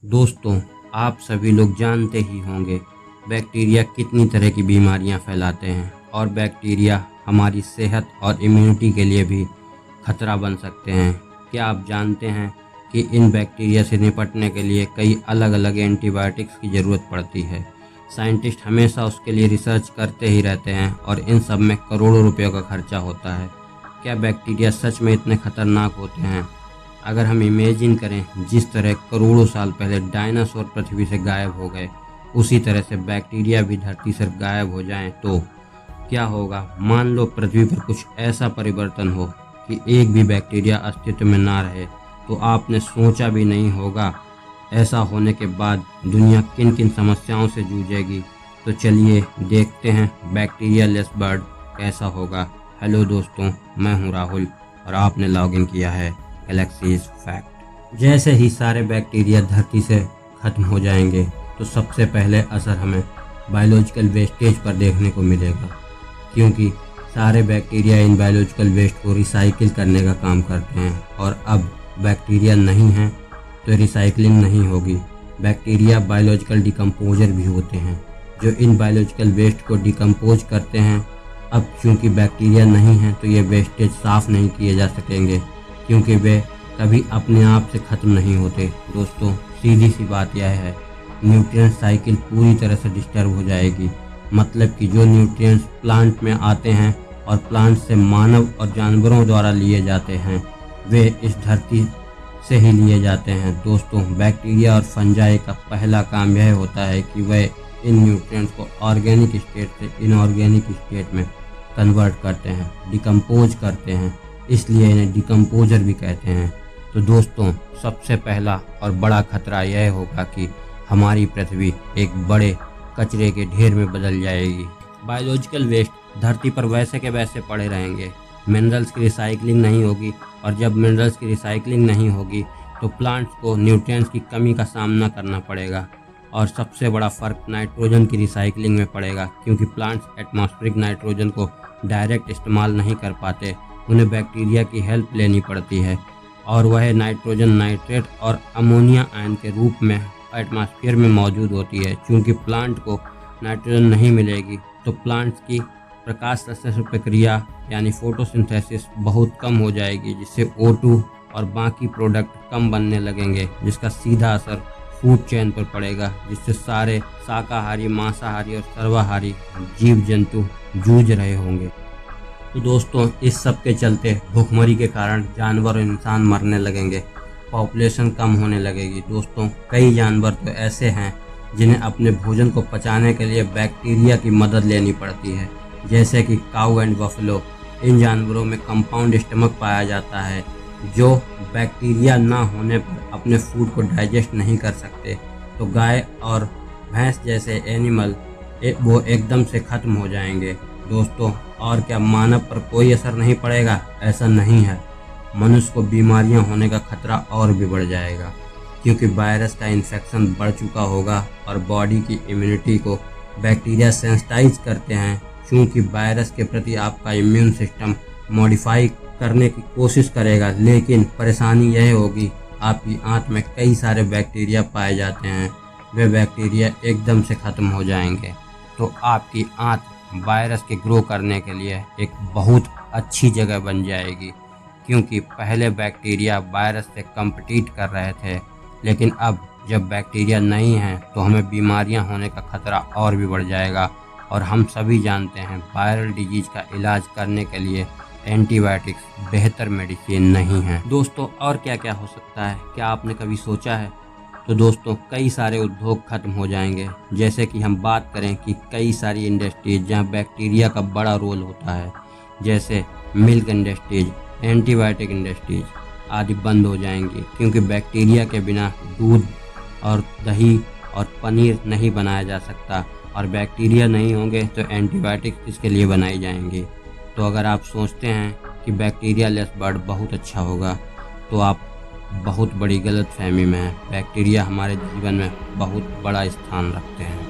दोस्तों, आप सभी लोग जानते ही होंगे बैक्टीरिया कितनी तरह की बीमारियां फैलाते हैं और बैक्टीरिया हमारी सेहत और इम्यूनिटी के लिए भी खतरा बन सकते हैं। क्या आप जानते हैं कि इन बैक्टीरिया से निपटने के लिए कई अलग अलग एंटीबायोटिक्स की ज़रूरत पड़ती है। साइंटिस्ट हमेशा उसके लिए रिसर्च करते ही रहते हैं और इन सब में करोड़ों रुपयों का खर्चा होता है। क्या बैक्टीरिया सच में इतने खतरनाक होते हैं? अगर हम इमेजिन करें जिस तरह करोड़ों साल पहले डायनासोर पृथ्वी से गायब हो गए, उसी तरह से बैक्टीरिया भी धरती से गायब हो जाएं तो क्या होगा? मान लो पृथ्वी पर कुछ ऐसा परिवर्तन हो कि एक भी बैक्टीरिया अस्तित्व में ना रहे, तो आपने सोचा भी नहीं होगा ऐसा होने के बाद दुनिया किन किन समस्याओं से जूझेगी। तो चलिए देखते हैं बैक्टीरिया लेस वर्ल्ड कैसा होगा। हेलो दोस्तों, मैं हूं राहुल और आपने लॉगिन किया है गैलेक्सीज फैक्ट। जैसे ही सारे बैक्टीरिया धरती से खत्म हो जाएंगे तो सबसे पहले असर हमें बायोलॉजिकल वेस्टेज पर देखने को मिलेगा, क्योंकि सारे बैक्टीरिया इन बायोलॉजिकल वेस्ट को रिसाइकिल करने का काम करते हैं और अब बैक्टीरिया नहीं है तो रिसाइकलिंग नहीं होगी। बैक्टीरिया बायोलॉजिकल डिकम्पोजर भी होते हैं जो इन बायोलॉजिकल वेस्ट को डिकम्पोज करते हैं। अब चूंकि बैक्टीरिया नहीं है तो ये वेस्टेज साफ़ नहीं किए जा सकेंगे, क्योंकि वे कभी अपने आप से ख़त्म नहीं होते। दोस्तों, सीधी सी बात यह है, न्यूट्रिएंट साइकिल पूरी तरह से डिस्टर्ब हो जाएगी। मतलब कि जो न्यूट्रिएंट्स प्लांट में आते हैं और प्लांट से मानव और जानवरों द्वारा लिए जाते हैं, वे इस धरती से ही लिए जाते हैं। दोस्तों, बैक्टीरिया और फंजाई का पहला काम यह होता है कि वे इन न्यूट्रिएंट्स को ऑर्गेनिक स्टेट से इनऑर्गेनिक स्टेट में कन्वर्ट करते हैं, डिकम्पोज करते हैं, इसलिए इन्हें डिकम्पोजर भी कहते हैं। तो दोस्तों, सबसे पहला और बड़ा खतरा यह होगा कि हमारी पृथ्वी एक बड़े कचरे के ढेर में बदल जाएगी। बायोलॉजिकल वेस्ट धरती पर वैसे के वैसे पड़े रहेंगे, मिनरल्स की रिसाइकलिंग नहीं होगी, और जब मिनरल्स की रिसाइकलिंग नहीं होगी तो प्लांट्स को न्यूट्रिएंट्स की कमी का सामना करना पड़ेगा। और सबसे बड़ा फ़र्क नाइट्रोजन की रिसाइकलिंग में पड़ेगा, क्योंकि प्लांट्स एटमॉस्फेरिक नाइट्रोजन को डायरेक्ट इस्तेमाल नहीं कर पाते, उन्हें बैक्टीरिया की हेल्प लेनी पड़ती है और वह नाइट्रोजन नाइट्रेट और अमोनिया आयन के रूप में एटमॉस्फेयर में मौजूद होती है। चूँकि प्लांट को नाइट्रोजन नहीं मिलेगी तो प्लांट्स की प्रकाश संश्लेषण प्रक्रिया यानी फोटोसिंथेसिस बहुत कम हो जाएगी, जिससे O2 और बाकी प्रोडक्ट कम बनने लगेंगे, जिसका सीधा असर फूड चेन पर पड़ेगा, जिससे सारे शाकाहारी, मांसाहारी और सर्वाहारी जीव जंतु जूझ रहे होंगे। तो दोस्तों, इस सब के चलते भूखमरी के कारण जानवर और इंसान मरने लगेंगे, पॉपुलेशन कम होने लगेगी। दोस्तों, कई जानवर तो ऐसे हैं जिन्हें अपने भोजन को पचाने के लिए बैक्टीरिया की मदद लेनी पड़ती है, जैसे कि काऊ एंड बफलो। इन जानवरों में कंपाउंड स्टमक पाया जाता है, जो बैक्टीरिया ना होने पर अपने फूड को डाइजेस्ट नहीं कर सकते। तो गाय और भैंस जैसे एनिमल वो एकदम से ख़त्म हो जाएंगे। दोस्तों, और क्या मानव पर कोई असर नहीं पड़ेगा? ऐसा नहीं है, मनुष्य को बीमारियां होने का खतरा और भी बढ़ जाएगा, क्योंकि वायरस का इन्फेक्शन बढ़ चुका होगा और बॉडी की इम्यूनिटी को बैक्टीरिया सेंसिटाइज करते हैं। क्योंकि वायरस के प्रति आपका इम्यून सिस्टम मॉडिफाई करने की कोशिश करेगा, लेकिन परेशानी यह होगी आपकी आंत में कई सारे बैक्टीरिया पाए जाते हैं, वे बैक्टीरिया एकदम से ख़त्म हो जाएंगे। तो आपकी आंत वायरस के ग्रो करने के लिए एक बहुत अच्छी जगह बन जाएगी, क्योंकि पहले बैक्टीरिया वायरस से कम्पीट कर रहे थे, लेकिन अब जब बैक्टीरिया नहीं है तो हमें बीमारियां होने का खतरा और भी बढ़ जाएगा। और हम सभी जानते हैं वायरल डिजीज का इलाज करने के लिए एंटीबायोटिक्स बेहतर मेडिसिन नहीं है। दोस्तों, और क्या क्या हो सकता है, क्या आपने कभी सोचा है? तो दोस्तों, कई सारे उद्योग खत्म हो जाएंगे। जैसे कि हम बात करें कि कई सारी इंडस्ट्रीज जहां बैक्टीरिया का बड़ा रोल होता है, जैसे मिल्क इंडस्ट्रीज, एंटीबायोटिक इंडस्ट्रीज आदि बंद हो जाएंगी, क्योंकि बैक्टीरिया के बिना दूध और दही और पनीर नहीं बनाया जा सकता, और बैक्टीरिया नहीं होंगे तो एंटीबायोटिक्स इसके लिए बनाई जाएंगी। तो अगर आप सोचते हैं कि बैक्टीरिया लेस वर्ल्ड बहुत अच्छा होगा, तो आप बहुत बड़ी गलतफहमी में हैं। बैक्टीरिया हमारे जीवन में बहुत बड़ा स्थान रखते हैं।